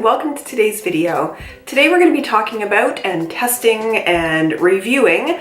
and welcome to today's video. Today we're going to be talking about and testing and reviewing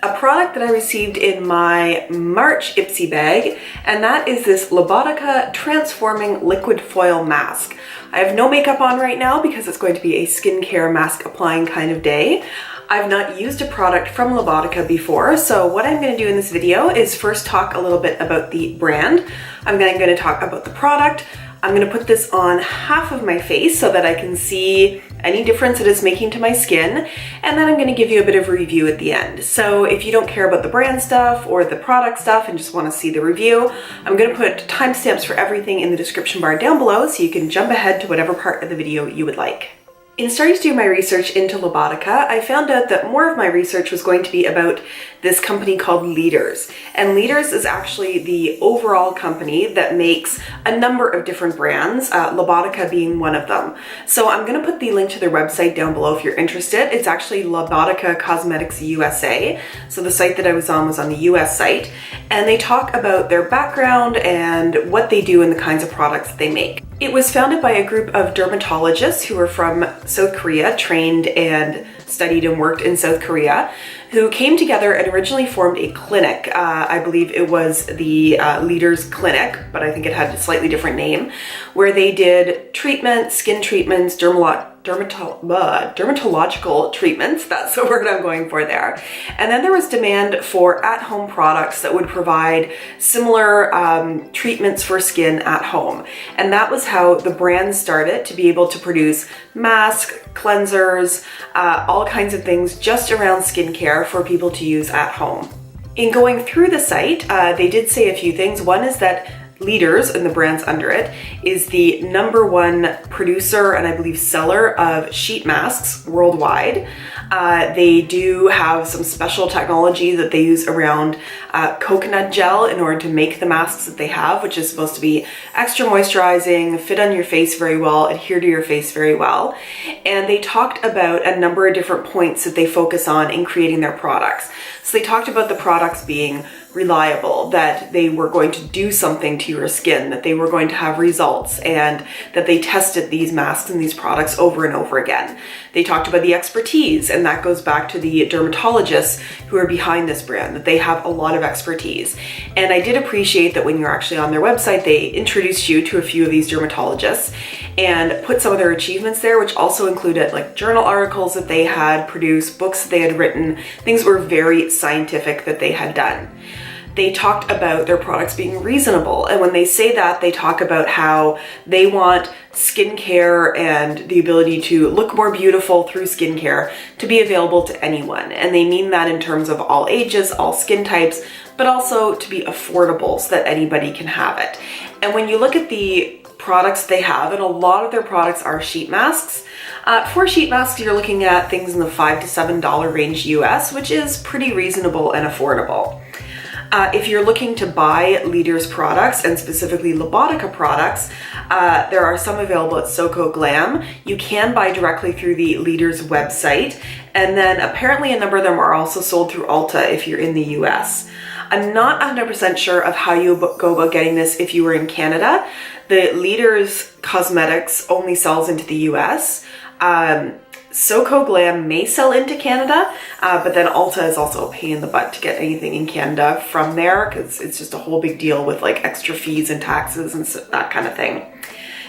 a product that I received in my March Ipsy bag, and that is this Labotica Transforming Liquid Foil Mask. I have no makeup on right now because it's going to be a skincare mask applying kind of day. I've not used a product from Labotica before, so what I'm going to do in this video is first talk a little bit about the brand. I'm then going to talk about the product. I'm going to put this on half of my face so that I can see any difference it is making to my skin, and then I'm going to give you a bit of a review at the end. So if you don't care about the brand stuff or the product stuff and just want to see the review, I'm going to put timestamps for everything in the description bar down below so you can jump ahead to whatever part of the video you would like. In starting to do my research into Labotica, I found out that more of my research was going to be about this company called Leaders. And Leaders is actually the overall company that makes a number of different brands, Labotica being one of them. So I'm going to put the link to their website down below if you're interested. It's actually Labotica Cosmetics USA. So the site that I was on the US site. And they talk about their background and what they do and the kinds of products they make. It was founded by a group of dermatologists who were from South Korea, trained and studied and worked in South Korea, who came together and originally formed a clinic. I believe it was the Leaders Clinic, but I think it had a slightly different name, where they did treatments, skin treatments, dermatological treatments, that's the word I'm going for there. And then there was demand for at-home products that would provide similar treatments for skin at home. And that was how the brand started to be able to produce masks, cleansers, all kinds of things just around skincare for people to use at home. In going through the site, they did say a few things. One is that Leaders, and the brands under it, is the #1 producer and I believe seller of sheet masks worldwide. They do have some special technology that they use around coconut gel in order to make the masks that they have, which is supposed to be extra moisturizing, fit on your face very well, adhere to your face very well. And they talked about a number of different points that they focus on in creating their products. So they talked about the products being reliable, that they were going to do something to your skin, that they were going to have results, and that they tested these masks and these products over and over again. They talked about the expertise, and that goes back to the dermatologists who are behind this brand, that they have a lot of expertise. And I did appreciate that when you're actually on their website, they introduced you to a few of these dermatologists and put some of their achievements there, which also included like journal articles that they had produced, books that they had written, things were very scientific that they had done. They talked about their products being reasonable. And when they say that, they talk about how they want skincare and the ability to look more beautiful through skincare to be available to anyone. And they mean that in terms of all ages, all skin types, but also to be affordable so that anybody can have it. And when you look at the products they have, and a lot of their products are sheet masks. For sheet masks, you're looking at things in the $5 to $7 range US, which is pretty reasonable and affordable. If you're looking to buy Leaders products, and specifically Labotica products, there are some available at Soko Glam. You can buy directly through the Leaders website, and then apparently a number of them are also sold through Ulta if you're in the US. I'm not 100% sure of how you go about getting this if you were in Canada. The Leaders Cosmetics only sells into the US. Soko Glam may sell into Canada, but then Ulta is also a pain in the butt to get anything in Canada from there because it's just a whole big deal with like extra fees and taxes and that kind of thing.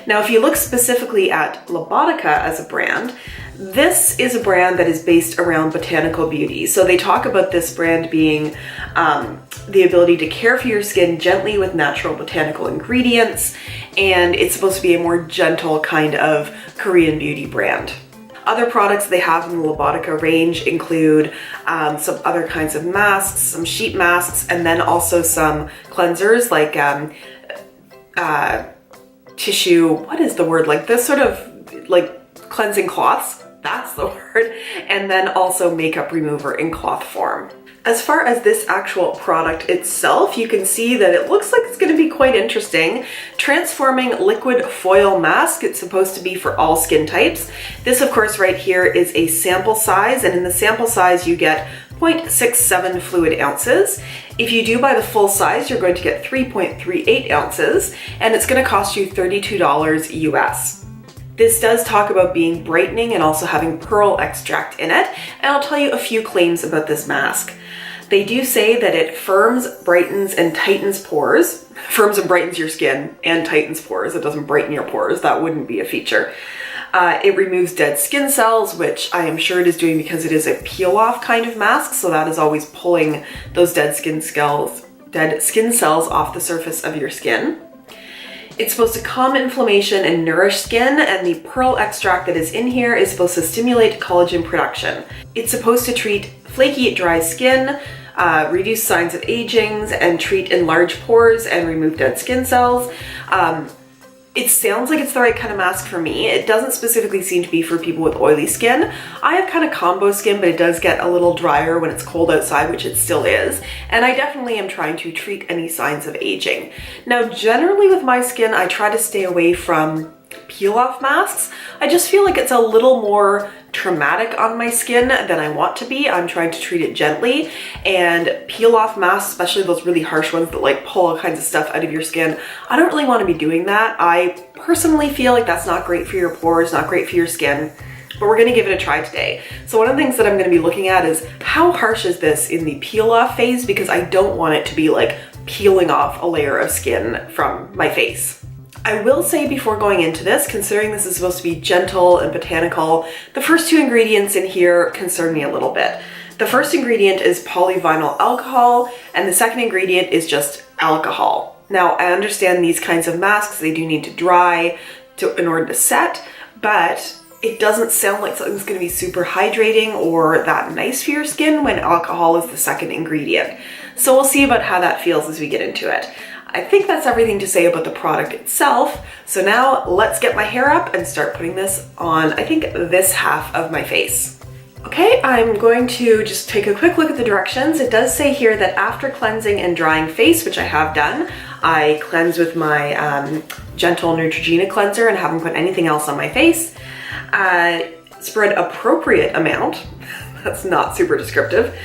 Now, if you look specifically at Labotica as a brand, this is a brand that is based around botanical beauty. So they talk about this brand being the ability to care for your skin gently with natural botanical ingredients, and it's supposed to be a more gentle kind of Korean beauty brand. Other products they have in the Labotica range include some other kinds of masks, some sheet masks, and then also some cleansers like tissue, what is the word? Like this sort of like cleansing cloths, that's the word, and then also makeup remover in cloth form. As far as this actual product itself, you can see that it looks like it's going to be quite interesting. Transforming Liquid Foil Mask. It's supposed to be for all skin types. This, of course, right here is a sample size, and in the sample size you get 0.67 fluid ounces. If you do buy the full size, you're going to get 3.38 ounces, and it's going to cost you $32 US. This does talk about being brightening and also having pearl extract in it, and I'll tell you a few claims about this mask. They do say that it firms, brightens, and tightens pores. Firms and brightens your skin and tightens pores. It doesn't brighten your pores. That wouldn't be a feature. It removes dead skin cells, which I am sure it is doing because it is a peel-off kind of mask, so that is always pulling those dead skin cells off the surface of your skin. It's supposed to calm inflammation and nourish skin, and the pearl extract that is in here is supposed to stimulate collagen production. It's supposed to treat flaky, dry skin, reduce signs of aging, and treat enlarged pores and remove dead skin cells. It sounds like it's the right kind of mask for me. It doesn't specifically seem to be for people with oily skin. I have kind of combo skin, but it does get a little drier when it's cold outside, which it still is. And I definitely am trying to treat any signs of aging. Now, generally with my skin, I try to stay away from peel-off masks. I just feel like it's a little more traumatic on my skin than I want to be. I'm trying to treat it gently, and peel-off masks, especially those really harsh ones that like pull all kinds of stuff out of your skin, I don't really want to be doing that. I personally feel like that's not great for your pores, not great for your skin, but we're going to give it a try today. So one of the things that I'm going to be looking at is how harsh is this in the peel-off phase, because I don't want it to be like peeling off a layer of skin from my face. I will say before going into this, considering this is supposed to be gentle and botanical, the first two ingredients in here concern me a little bit. The first ingredient is polyvinyl alcohol, and the second ingredient is just alcohol. Now, I understand these kinds of masks, they do need to dry in order to set, but it doesn't sound like something's going to be super hydrating or that nice for your skin when alcohol is the second ingredient. So we'll see about how that feels as we get into it. I think that's everything to say about the product itself. So now let's get my hair up and start putting this on, I think, this half of my face. Okay, I'm going to just take a quick look at the directions. It does say here that after cleansing and drying face, which I have done, I cleanse with my gentle Neutrogena cleanser and haven't put anything else on my face. Spread appropriate amount, that's not super descriptive.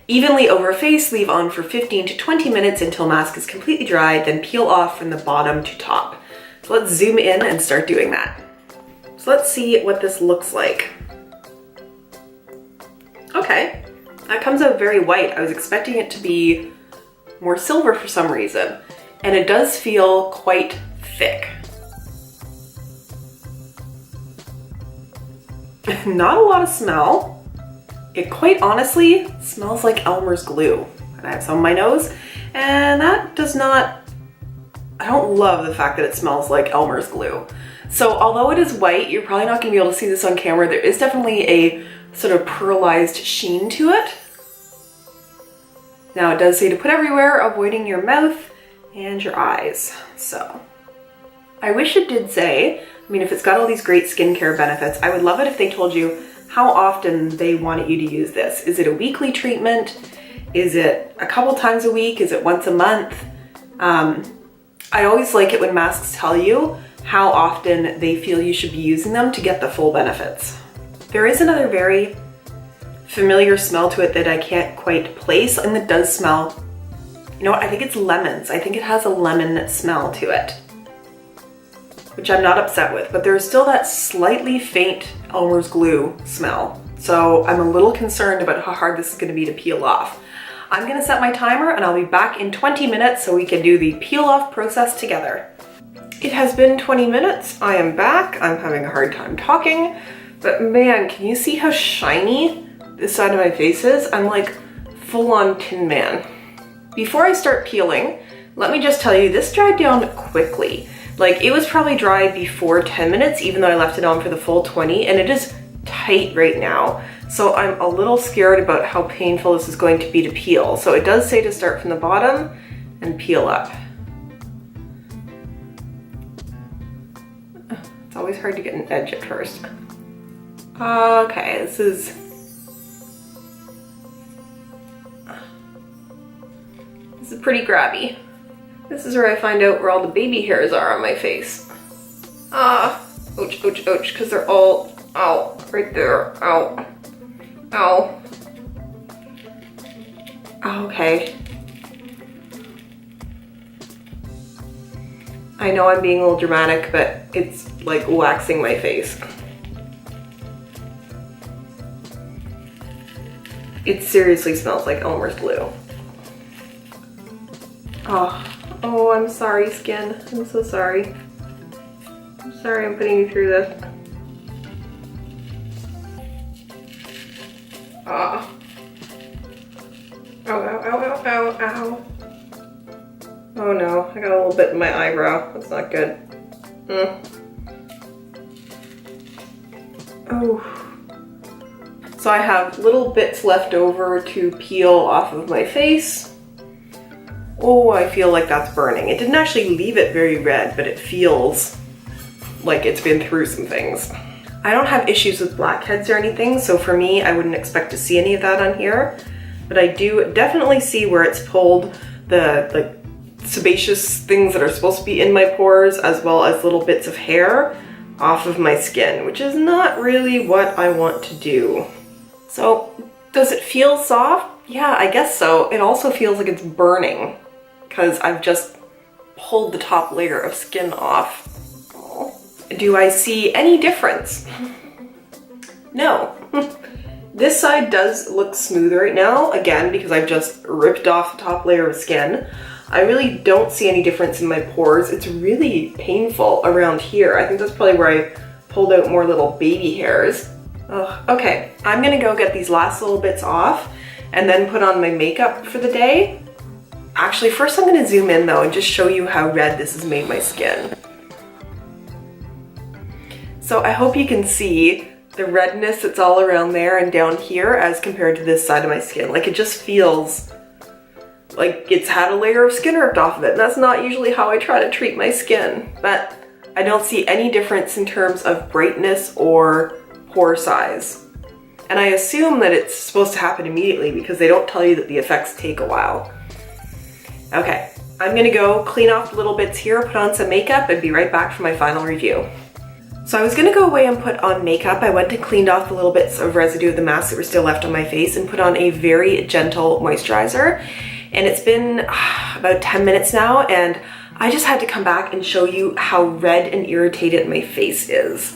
Evenly over face, leave on for 15 to 20 minutes until mask is completely dried, then peel off from the bottom to top. So let's zoom in and start doing that. So let's see what this looks like. Okay, that comes out very white. I was expecting it to be more silver for some reason, and it does feel quite thick. Not a lot of smell. It quite honestly smells like Elmer's glue. And I have some on my nose, and that does not, I don't love the fact that it smells like Elmer's glue. So although it is white, you're probably not gonna be able to see this on camera, there is definitely a sort of pearlized sheen to it. Now it does say to put everywhere, avoiding your mouth and your eyes. So I wish it did say, I mean, if it's got all these great skincare benefits, I would love it if they told you how often they wanted you to use this. Is it a weekly treatment? Is it a couple times a week? Is it once a month? I always like it when masks tell you how often they feel you should be using them to get the full benefits. There is another very familiar smell to it that I can't quite place, and it does smell, you know what, I think it's lemons. I think it has a lemon smell to it, which I'm not upset with, but there's still that slightly faint Elmer's glue smell. So I'm a little concerned about how hard this is gonna be to peel off. I'm gonna set my timer and I'll be back in 20 minutes so we can do the peel off process together. It has been 20 minutes, I am back. I'm having a hard time talking, but man, can you see how shiny this side of my face is? I'm like full on Tin Man. Before I start peeling, let me just tell you, this dried down quickly. Like, it was probably dry before 10 minutes, even though I left it on for the full 20, and it is tight right now. So I'm a little scared about how painful this is going to be to peel. So it does say to start from the bottom and peel up. It's always hard to get an edge at first. Okay, this is pretty grabby. This is where I find out where all the baby hairs are on my face. Ouch, ouch, ouch, because they're all, ow, right there, ow, ow. Okay. I know I'm being a little dramatic, but it's like waxing my face. It seriously smells like Elmer's glue. Oh, I'm sorry, skin. I'm so sorry. I'm sorry I'm putting you through this. Ow, ow, ow, ow, ow, ow. Oh no, I got a little bit in my eyebrow. That's not good. Oh. So I have little bits left over to peel off of my face. Oh, I feel like that's burning. It didn't actually leave it very red, but it feels like it's been through some things. I don't have issues with blackheads or anything, so for me, I wouldn't expect to see any of that on here. But I do definitely see where it's pulled the like sebaceous things that are supposed to be in my pores, as well as little bits of hair off of my skin, which is not really what I want to do. So, does it feel soft? Yeah, I guess so. It also feels like it's burning because I've just pulled the top layer of skin off. Do I see any difference? No. This side does look smooth right now, again, because I've just ripped off the top layer of skin. I really don't see any difference in my pores. It's really painful around here. I think that's probably where I pulled out more little baby hairs. Okay, I'm gonna go get these last little bits off and then put on my makeup for the day. Actually, first I'm gonna zoom in though and just show you how red this has made my skin. So I hope you can see the redness that's all around there and down here as compared to this side of my skin. Like, it just feels like it's had a layer of skin ripped off of it, and that's not usually how I try to treat my skin. But I don't see any difference in terms of brightness or pore size. And I assume that it's supposed to happen immediately because they don't tell you that the effects take a while. Okay, I'm gonna go clean off the little bits here, put on some makeup, and be right back for my final review. So I was gonna go away and put on makeup. I went and cleaned off the little bits of residue of the mask that were still left on my face and put on a very gentle moisturizer. And it's been about 10 minutes now, and I just had to come back and show you how red and irritated my face is.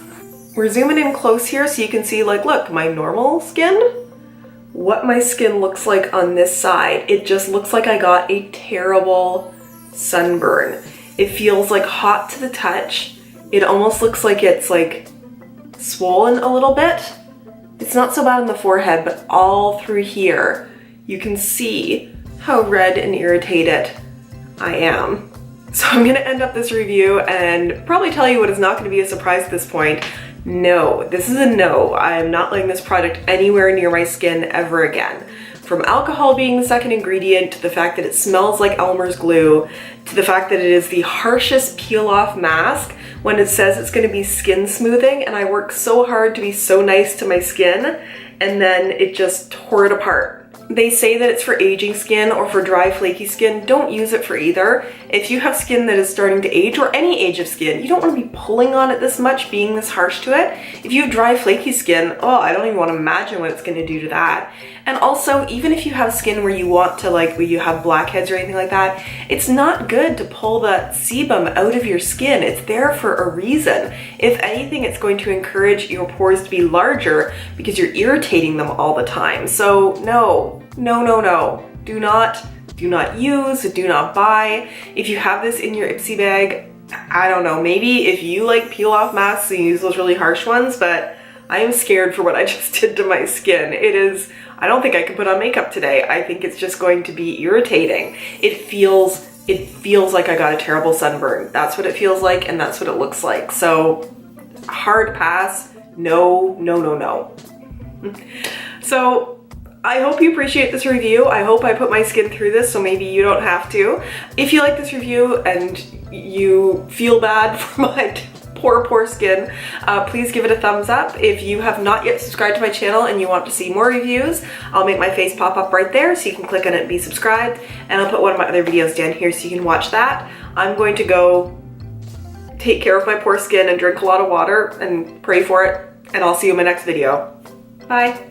We're zooming in close here so you can see, like, look, my normal skin, what my skin looks like on this side. It just looks like I got a terrible sunburn. It feels like hot to the touch. It almost looks like it's like swollen a little bit. It's not so bad on the forehead, but all through here, you can see how red and irritated I am. So I'm gonna end up this review and probably tell you what is not gonna be a surprise at this point. No, this is a no. I'm not letting this product anywhere near my skin ever again. From alcohol being the second ingredient, to the fact that it smells like Elmer's glue, to the fact that it is the harshest peel-off mask when it says it's gonna be skin smoothing, and I worked so hard to be so nice to my skin, and then it just tore it apart. They say that it's for aging skin or for dry, flaky skin. Don't use it for either. If you have skin that is starting to age, or any age of skin, you don't want to be pulling on it this much, being this harsh to it. If you have dry, flaky skin, oh, I don't even want to imagine what it's going to do to that. And also, even if you have skin where you want to, like, where you have blackheads or anything like that, it's not good to pull that sebum out of your skin. It's there for a reason. If anything, it's going to encourage your pores to be larger because you're irritating them all the time. So no, no, no, no. Do not use, do not buy. If you have this in your Ipsy bag, I don't know, maybe if you like peel off masks and use those really harsh ones, but I am scared for what I just did to my skin. It is, I don't think I can put on makeup today. I think it's just going to be irritating. It feels like I got a terrible sunburn. That's what it feels like, and that's what it looks like. So hard pass, no, no, no, no. So I hope you appreciate this review. I hope I put my skin through this so maybe you don't have to. If you like this review and you feel bad for my poor skin, please give it a thumbs up. If you have not yet subscribed to my channel and you want to see more reviews, I'll make my face pop up right there so you can click on it and be subscribed, and I'll put one of my other videos down here so you can watch that. I'm going to go take care of my poor skin and drink a lot of water and pray for it, and I'll see you in my next video. Bye.